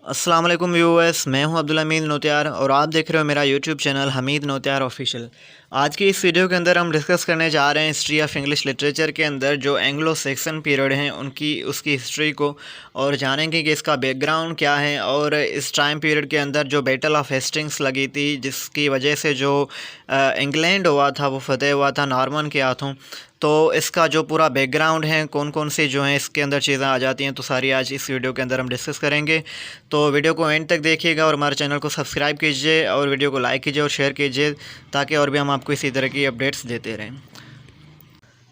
अस्सलाम वालेकुम व्यूअर्स, मैं हूं अब्दुल हमीद नौतियार और आप देख रहे हो मेरा यूट्यूब चैनल हमीद नौतियार ऑफिशियल। आज की इस वीडियो के अंदर हम डिस्कस करने जा रहे हैं हिस्ट्री ऑफ इंग्लिश लिटरेचर के अंदर जो एंग्लो सेक्सन पीरियड हैं उसकी हिस्ट्री को, और जानेंगे कि इसका बैकग्राउंड क्या है और इस टाइम पीरियड के अंदर जो बैटल ऑफ हेस्टिंग्स लगी थी जिसकी वजह से जो इंग्लैंड हुआ था वो फतेह हुआ था नॉर्मन के हाथों। तो इसका जो पूरा बैकग्राउंड है, कौन कौन सी जो हैं इसके अंदर चीज़ें आ जाती हैं, तो सारी आज इस वीडियो के अंदर हम डिस्कस करेंगे। तो वीडियो को एंड तक देखिएगा और हमारे चैनल को सब्सक्राइब कीजिए और वीडियो को लाइक कीजिए और शेयर कीजिए ताकि और भी हम आपको इसी तरह की अपडेट्स देते रहें।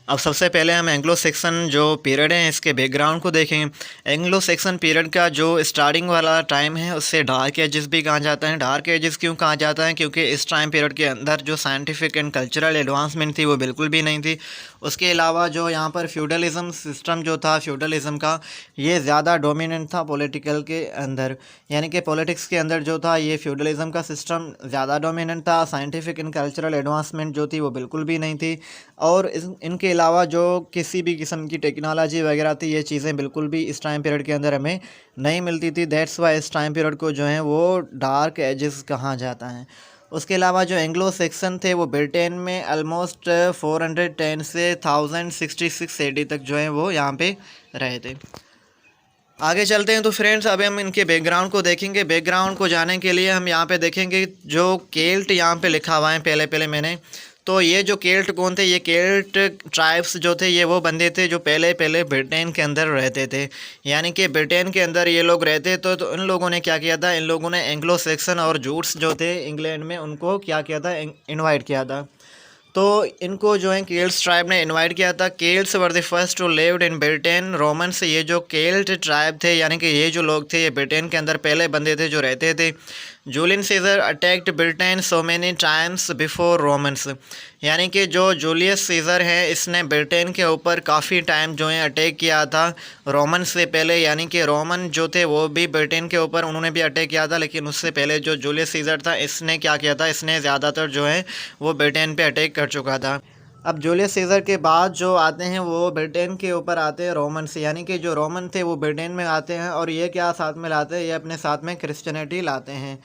अब सबसे पहले हम एंग्लो सेक्सन जो पीरियड है इसके बैकग्राउंड को देखेंगे। एंग्लो सेक्सन पीरियड का जो स्टार्टिंग वाला टाइम है उससे डार्क एजेस भी कहा जाता है। डार्क एजेस क्यों कहा जाता है? क्योंकि इस टाइम पीरियड के अंदर जो साइंटिफिक एंड कल्चरल एडवांसमेंट थी वो बिल्कुल भी नहीं थी। उसके अलावा जो यहाँ पर फ्यूडलिज़म सिस्टम जो था, फ्यूडलिज़म का ये ज़्यादा डोमिनेंट था पॉलिटिकल के अंदर, यानी कि पॉलिटिक्स के अंदर जो था ये फ्यूडलिज़म का सिस्टम ज़्यादा डोमिनेंट था। साइंटिफिक एंड कल्चरल एडवांसमेंट जो थी वो बिल्कुल भी नहीं थी, और इनके अलावा जो किसी भी किस्म की टेक्नोलॉजी वगैरह थी ये चीज़ें बिल्कुल भी इस टाइम पीरियड के अंदर हमें नहीं मिलती थी। दैट्स वाई इस टाइम पीरियड को जो है वो डार्क एजेस कहा जाता है। उसके अलावा जो एंग्लो सेक्सन थे वो ब्रिटेन में ऑलमोस्ट 410 से 1066 एडी तक जो है वो यहाँ पे रहे थे। आगे चलते हैं तो फ्रेंड्स अब हम इनके बैकग्राउंड को देखेंगे। बैकग्राउंड को जानने के लिए हम यहाँ पे देखेंगे जो केल्ट यहाँ पे लिखा हुआ है पहले मैंने, तो ये जो केल्ट कौन थे? ये केल्ट ट्राइब्स जो थे ये वो बंदे थे जो पहले ब्रिटेन के अंदर रहते थे, यानी कि ब्रिटेन के अंदर ये लोग रहते। तो इन लोगों ने क्या किया था? इन लोगों ने एंग्लो सेक्सन और जूट्स जो थे इंग्लैंड में उनको क्या किया था? इनवाइट किया था। तो इनको जो है केल्ट्स ट्राइब ने इनवाइट किया था। Celts were the first to lived in Britain. Romans, ये जो केल्ट ट्राइब थे यानी कि ये जो लोग थे ये ब्रिटेन के अंदर पहले बंदे थे जो रहते थे। Julius Caesar attacked Britain so many times before Romans, यानी कि जो जूलियस सीजर है इसने ब्रिटेन के ऊपर काफ़ी टाइम जो है अटैक किया था रोमन से पहले, यानी कि रोमन जो थे वो भी ब्रिटेन के ऊपर उन्होंने भी अटैक किया था, लेकिन उससे पहले जो जूलियस सीजर था इसने क्या किया था? इसने ज़्यादातर जो है वो ब्रिटेन पे अटैक कर चुका था। अब जूलियस सीजर के बाद जो आते हैं वो ब्रिटेन के ऊपर आते हैं रोमन से, यानी कि जो रोमन थे वो ब्रिटेन में आते हैं और ये क्या साथ में लाते हैं? ये अपने साथ में क्रिश्चियनिटी लाते हैं।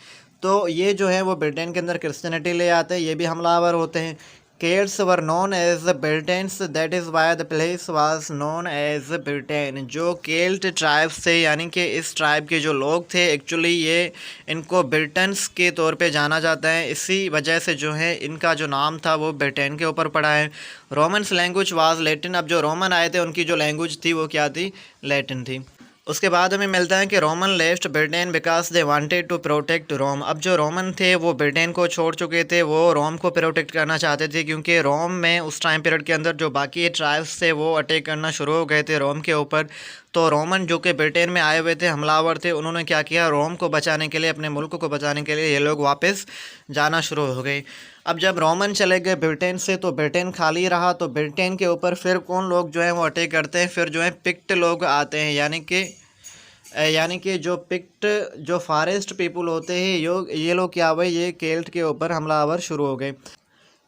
तो ये जो है वो ब्रिटेन के अंदर क्रिश्चियनिटी ले आते हैं, ये भी हमलावर होते हैं। Celts were known as Britons, that is why the place was known as Britain. जो केल्ट ट्राइब्स थे यानी कि इस ट्राइब के जो लोग थे एक्चुअली ये इनको ब्रिटन्स के तौर पे जाना जाता है, इसी वजह से जो है इनका जो नाम था वो ब्रिटेन के ऊपर पड़ा है। Romans language was Latin. अब जो रोमन आए थे उनकी जो लैंग्वेज थी वो क्या थी? लैटिन थी। उसके बाद हमें मिलता है कि Roman left Britain because they wanted to protect Rome. अब जो रोमन थे वो ब्रिटेन को छोड़ चुके थे, वो रोम को प्रोटेक्ट करना चाहते थे, क्योंकि रोम में उस टाइम पीरियड के अंदर जो बाकी ट्राइब्स थे वो अटैक करना शुरू हो गए थे रोम के ऊपर। तो रोमन जो कि ब्रिटेन में आए हुए थे, हमलावर थे, उन्होंने क्या किया? रोम को बचाने के लिए, अपने मुल्क को बचाने के लिए ये लोग वापस जाना शुरू हो गए। अब जब रोमन चले गए ब्रिटेन से तो ब्रिटेन खाली रहा, तो ब्रिटेन के ऊपर फिर कौन लोग जो है वो अटैक करते हैं? फिर जो है पिक्ट लोग आते हैं, यानी कि जो पिक्ट जो फॉरेस्ट पीपल होते हैं ये लोग क्या हुए? ये केल्ट के ऊपर हमलावर शुरू हो गए।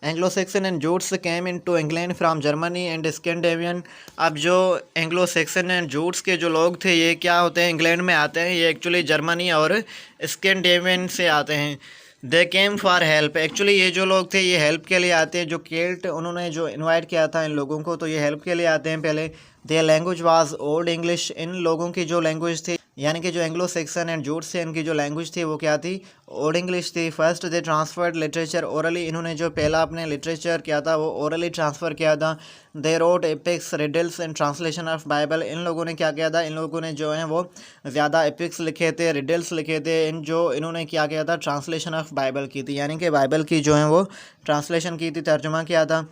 Anglo Saxon and Jutes came in to England from Germany and Scandinavian. अब जो एंग्लो सेक्सन एंड जूट्स के जो लोग थे ये क्या होते हैं? इंग्लैंड में आते हैं, ये एक्चुअली जर्मनी और स्कैंडिनेवियन से आते हैं। दे केम फॉर हेल्प। एक्चुअली ये जो लोग थे ये हेल्प के लिए आते हैं। जो केल्ट उन्होंने जो इनवाइट किया था इन लोगों को, तो ये हेल्प के लिए आते हैं पहले। Their language was old English. इन लोगों की जो लैंग्वेज थी यानी कि जो एंग्लो सेक्सन एंड जूट्स से इनकी जो लैंग्वेज थी वो क्या थी? ओल्ड इंग्लिश थी। First they transferred literature orally. इन्होंने जो पहला अपने लिटरेचर किया था वो ओरली ट्रांसफ़र किया था। They wrote epics riddles and translation of Bible. इन लोगों ने क्या किया था? इन लोगों ने जो है वो ज़्यादा एपिक्स लिखे थे, रिडल्स लिखे थे। इन्होंने क्या किया था? ट्रांसलेशन ऑफ बाइबल की थी, यानी कि बाइबल की जो है वो ट्रांसलेशन की थी, तर्जुमा किया था।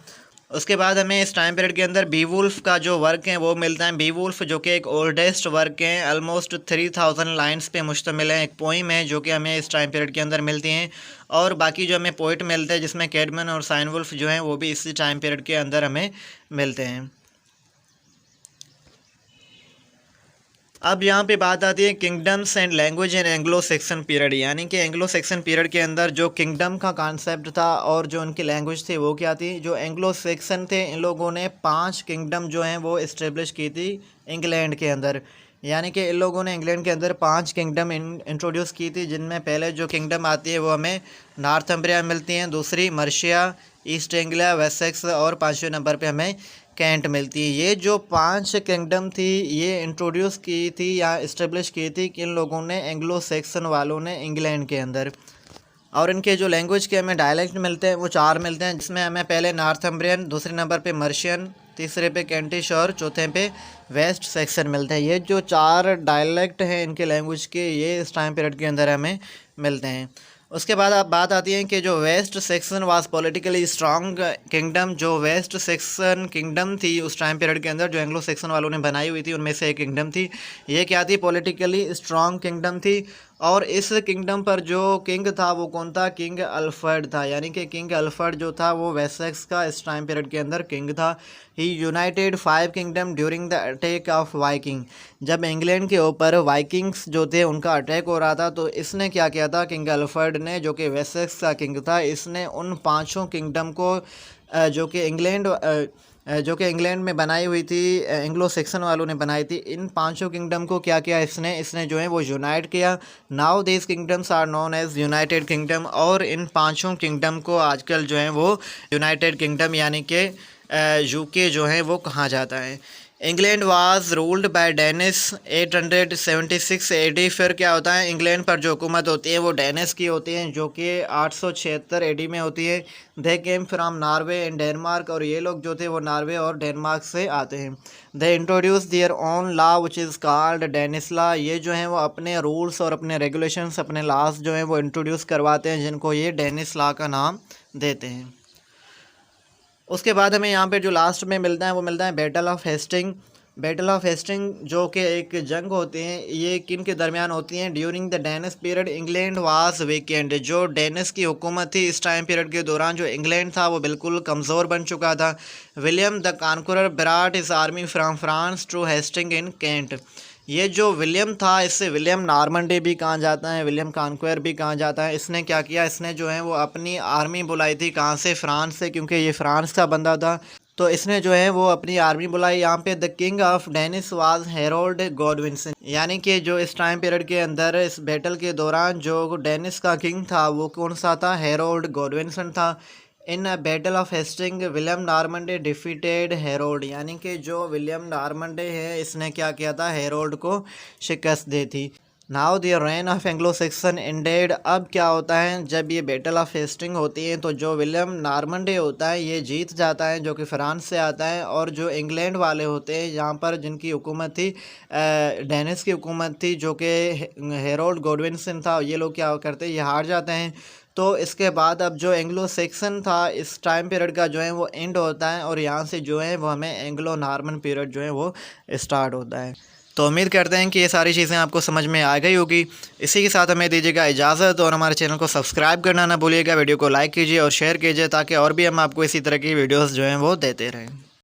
उसके बाद हमें इस टाइम पीरियड के अंदर बीवुल्फ का जो वर्क है वो मिलता है। बीवुल्फ जो कि एक ओल्डेस्ट वर्क है, ऑलमोस्ट 3000 लाइन्स पे मुश्तमिल है। एक पोइम है जो कि हमें इस टाइम पीरियड के अंदर मिलती हैं, और बाकी जो हमें पोइट मिलते हैं जिसमें कैडमन और साइनवुल्फ जो हैं वो भी इसी टाइम पीरियड के अंदर हमें मिलते हैं। अब यहाँ पे बात आती है kingdoms and language in Anglo section period, यानी कि एंग्लो सेक्सन पीरियड के अंदर जो किंगडम का कॉन्सेप्ट था और जो उनकी लैंग्वेज थी वो क्या थी। जो एंग्लो सेक्सन थे इन लोगों ने 5 किंगडम जो हैं वो इस्टेब्लिश की थी इंग्लैंड के अंदर। यानी कि इन लोगों ने इंग्लैंड के अंदर 5 किंगडम इंट्रोड्यूस की थी, जिनमें पहले जो किंगडम आती है वो हमें नॉर्थम्ब्रिया मिलती हैं, दूसरी मर्शिया, ईस्ट एंग्लिया, वेसेक्स और 5वें नंबर पे हमें कैंट मिलती है। ये जो 5 किंगडम थी ये इंट्रोड्यूस की थी या इस्टेब्लिश की थी किन लोगों ने, एंग्लो सैक्सन वालों ने इंग्लैंड के अंदर। और इनके जो लैंग्वेज के हमें डायलेक्ट मिलते हैं वो 4 मिलते हैं, जिसमें हमें पहले नॉर्थम्ब्रियन, दूसरे नंबर पे मर्शियन, तीसरे पे कैंटिश और चौथे पे वेस्ट सेक्सन मिलते हैं। ये जो 4 डायलेक्ट हैं इनके लैंग्वेज के, ये इस टाइम पीरियड के अंदर हमें मिलते हैं। उसके बाद अब बात आती है कि जो West Saxon was politically strong kingdom, जो वेस्ट सेक्सन किंगडम थी उस टाइम पीरियड के अंदर जो एंग्लो सेक्सन वालों ने बनाई हुई थी उनमें से एक किंगडम थी। ये क्या थी? पॉलिटिकली स्ट्रॉन्ग किंगडम थी। और इस किंगडम पर जो किंग था वो कौन था? किंग अल्फ्रेड था। यानी कि किंग अल्फ्रेड जो था वो वेसेक्स का इस टाइम पीरियड के अंदर किंग था। He united 5 kingdom during the attack of Viking. जब इंग्लैंड के ऊपर वाइकिंग्स जो थे उनका अटैक हो रहा था तो इसने क्या किया था? किंग अल्फ्रेड ने, जो कि वेसेक्स का किंग था, इसने उन 5 किंगडम को जो कि इंग्लैंड में बनाई हुई थी, एंग्लो सेक्सन वालों ने बनाई थी, इन 5 किंगडम को क्या किया इसने जो है वो यूनाइट किया। Now these kingdoms are known as United Kingdom. और इन 5 किंगडम को आजकल जो है वो यूनाइटेड किंगडम यानी कि यूके जो है वो कहा जाता है। England was ruled by Danish 876 AD. फिर क्या होता है? इंग्लैंड पर जो हुकूमत होती है वो डेनिस की होती है, जो कि 876 एडी में होती है। दे केम फ्राम नॉर्वे एंड डेनमार्क। और ये लोग जो थे वो नॉर्वे और डेनमार्क से आते हैं। They introduce their own law which is called Danish law. ये जो हैं वो अपने रूल्स और अपने रेगुलेशंस, अपने लॉज जो हैं वो इंट्रोड्यूस करवाते हैं, जिनको ये डेनिस लॉ का नाम देते हैं। उसके बाद हमें यहाँ पे जो लास्ट में मिलता है वो मिलता है battle of Hastings. Battle of Hastings जो कि एक जंग होती है, ये किन के दरमियान होती हैं? During the Danish period England was weakened. जो डेनिस की हुकूमत थी इस टाइम पीरियड के दौरान जो इंग्लैंड था वो बिल्कुल कमज़ोर बन चुका था। William the Conqueror brought his army from France to Hastings in Kent. ये जो विलियम था, इससे विलियम नॉर्मंडी भी कहा जाता है, विलियम कॉन्क्वेयर भी कहा जाता है। इसने क्या किया? इसने जो है वो अपनी आर्मी बुलाई थी। कहाँ से? फ्रांस से, क्योंकि ये फ्रांस का बंदा था। तो इसने जो है वो अपनी आर्मी बुलाई। यहाँ पे the king of Danes was Harold Godwinson. यानी कि जो इस टाइम पीरियड के अंदर इस बैटल के दौरान जो डेनिस का किंग था वो कौन सा था? हेरोल्ड गॉडविनसन था। In battle of Hasting William Normandy defeated Harold. यानी कि जो विलियम नॉर्मंडे है इसने क्या किया था? हेरोल्ड को शिकस्त दी थी। Now the rain of Anglo section ended. अब क्या होता है? जब ये बैटल ऑफ हेस्टिंग होती है तो जो विलियम नॉर्मंडे होता है ये जीत जाता है, जो कि फ्रांस से आता है। और जो इंग्लैंड वाले होते हैं यहाँ पर जिनकी हुकूमत थी, डेनिस की हुकूमत थी, जो कि हेरोल्ड गॉडविनसन था, ये लोग क्या करते हैं? ये हार जाते हैं। तो इसके बाद अब जो एंग्लो सेक्सन था इस टाइम पीरियड का जो है वो एंड होता है, और यहाँ से जो है वो हमें एंग्लो नॉर्मन पीरियड जो है वो स्टार्ट होता है। तो उम्मीद करते हैं कि ये सारी चीज़ें आपको समझ में आ गई होगी। इसी के साथ हमें दीजिएगा इजाज़त, और हमारे चैनल को सब्सक्राइब करना ना भूलिएगा। वीडियो को लाइक कीजिए और शेयर कीजिए, ताकि और भी हम आपको इसी तरह की वीडियोस जो हैं वो देते रहें।